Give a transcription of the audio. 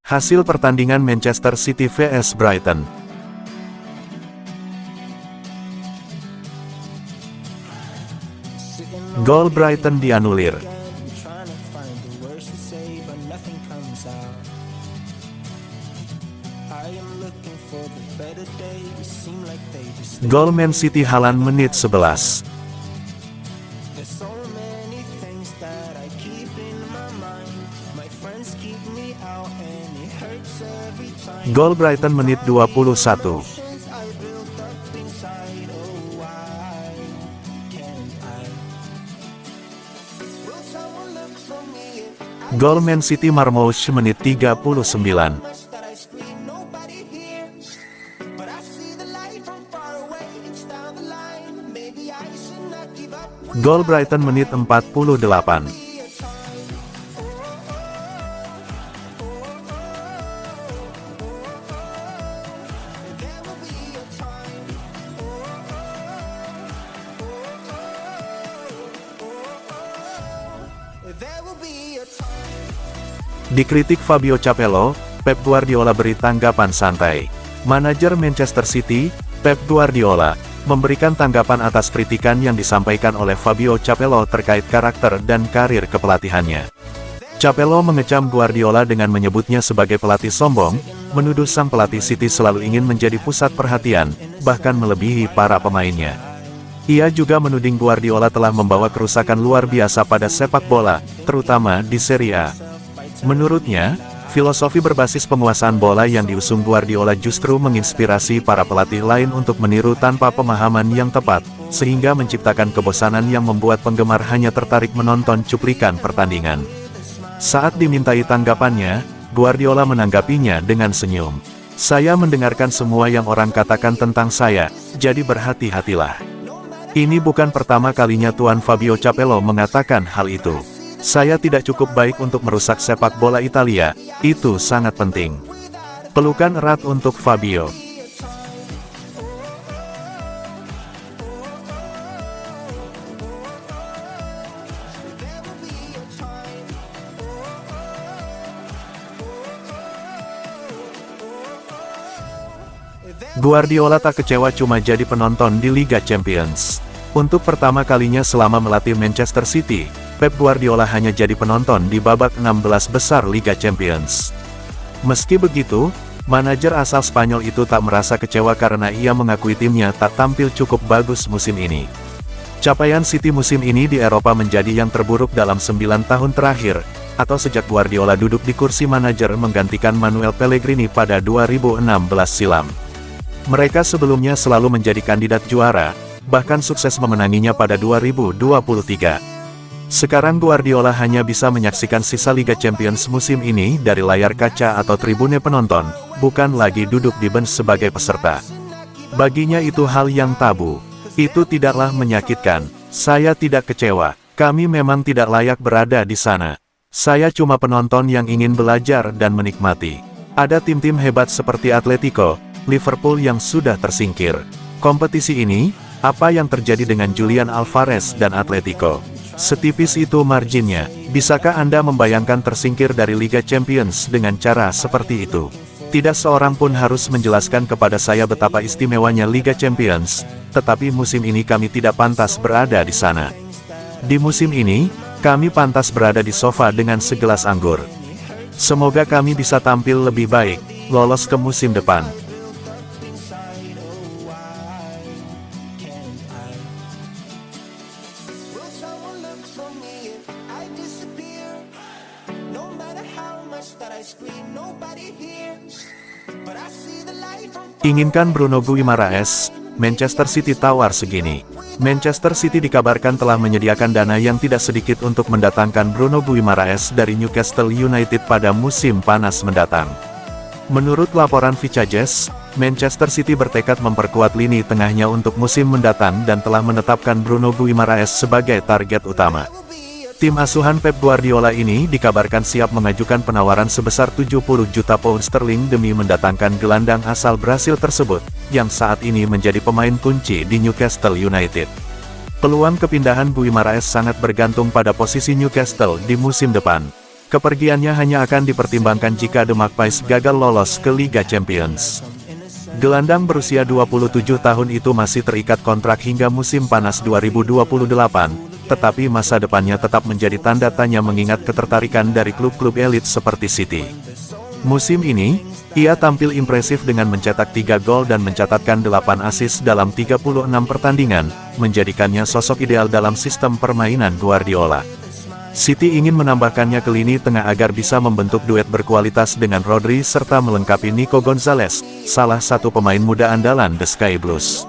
Hasil pertandingan Manchester City vs Brighton. Gol Brighton dianulir. Gol Man City Haaland menit 11. Gol Brighton menit 21. Gol Man City Marmoush menit 39. Gol Brighton menit 48. Dikritik Fabio Capello, Pep Guardiola beri tanggapan santai. Manajer Manchester City, Pep Guardiola, memberikan tanggapan atas kritikan yang disampaikan oleh Fabio Capello terkait karakter dan karir kepelatihannya. Capello mengecam Guardiola dengan menyebutnya sebagai pelatih sombong, menuduh sang pelatih City selalu ingin menjadi pusat perhatian, bahkan melebihi para pemainnya. Ia juga menuding Guardiola telah membawa kerusakan luar biasa pada sepak bola, terutama di Serie A. Menurutnya, filosofi berbasis penguasaan bola yang diusung Guardiola justru menginspirasi para pelatih lain untuk meniru tanpa pemahaman yang tepat, sehingga menciptakan kebosanan yang membuat penggemar hanya tertarik menonton cuplikan pertandingan. Saat dimintai tanggapannya, Guardiola menanggapinya dengan senyum. "Saya mendengarkan semua yang orang katakan tentang saya, jadi berhati-hatilah." Ini bukan pertama kalinya Tuan Fabio Capello mengatakan hal itu. "Saya tidak cukup baik untuk merusak sepak bola Italia, itu sangat penting." Pelukan erat untuk Fabio. Guardiola tak kecewa cuma jadi penonton di Liga Champions. Untuk pertama kalinya selama melatih Manchester City, Pep Guardiola hanya jadi penonton di babak 16 besar Liga Champions. Meski begitu, manajer asal Spanyol itu tak merasa kecewa karena ia mengakui timnya tak tampil cukup bagus musim ini. Capaian City musim ini di Eropa menjadi yang terburuk dalam 9 tahun terakhir, atau sejak Guardiola duduk di kursi manajer menggantikan Manuel Pellegrini pada 2016 silam. Mereka sebelumnya selalu menjadi kandidat juara, bahkan sukses memenanginya pada 2023. Sekarang Guardiola hanya bisa menyaksikan sisa Liga Champions musim ini dari layar kaca atau tribune penonton, bukan lagi duduk di bench sebagai peserta. Baginya itu hal yang tabu. Itu tidaklah menyakitkan. "Saya tidak kecewa. Kami memang tidak layak berada di sana. Saya cuma penonton yang ingin belajar dan menikmati. Ada tim-tim hebat seperti Atletico, Liverpool yang sudah tersingkir. Kompetisi ini, apa yang terjadi dengan Julian Alvarez dan Atletico? Setipis itu marginnya. Bisakah Anda membayangkan tersingkir dari Liga Champions dengan cara seperti itu? Tidak seorang pun harus menjelaskan kepada saya betapa istimewanya Liga Champions, tetapi musim ini kami tidak pantas berada di sana. Di musim ini, kami pantas berada di sofa dengan segelas anggur. Semoga kami bisa tampil lebih baik, lolos ke musim depan." Inginkan Bruno Guimaraes, Manchester City tawar segini. Manchester City dikabarkan telah menyediakan dana yang tidak sedikit untuk mendatangkan Bruno Guimaraes dari Newcastle United pada musim panas mendatang. Menurut laporan Vicages, Manchester City bertekad memperkuat lini tengahnya untuk musim mendatang dan telah menetapkan Bruno Guimaraes sebagai target utama. Tim asuhan Pep Guardiola ini dikabarkan siap mengajukan penawaran sebesar 70 juta pound sterling demi mendatangkan gelandang asal Brasil tersebut, yang saat ini menjadi pemain kunci di Newcastle United. Peluang kepindahan Guimaraes sangat bergantung pada posisi Newcastle di musim depan. Kepergiannya hanya akan dipertimbangkan jika The Magpies gagal lolos ke Liga Champions. Gelandang berusia 27 tahun itu masih terikat kontrak hingga musim panas 2028, tetapi masa depannya tetap menjadi tanda tanya mengingat ketertarikan dari klub-klub elit seperti City. Musim ini, ia tampil impresif dengan mencetak 3 gol dan mencatatkan 8 assist dalam 36 pertandingan, menjadikannya sosok ideal dalam sistem permainan Guardiola. City ingin menambahkannya ke lini tengah agar bisa membentuk duet berkualitas dengan Rodri serta melengkapi Nico Gonzalez, salah satu pemain muda andalan The Sky Blues.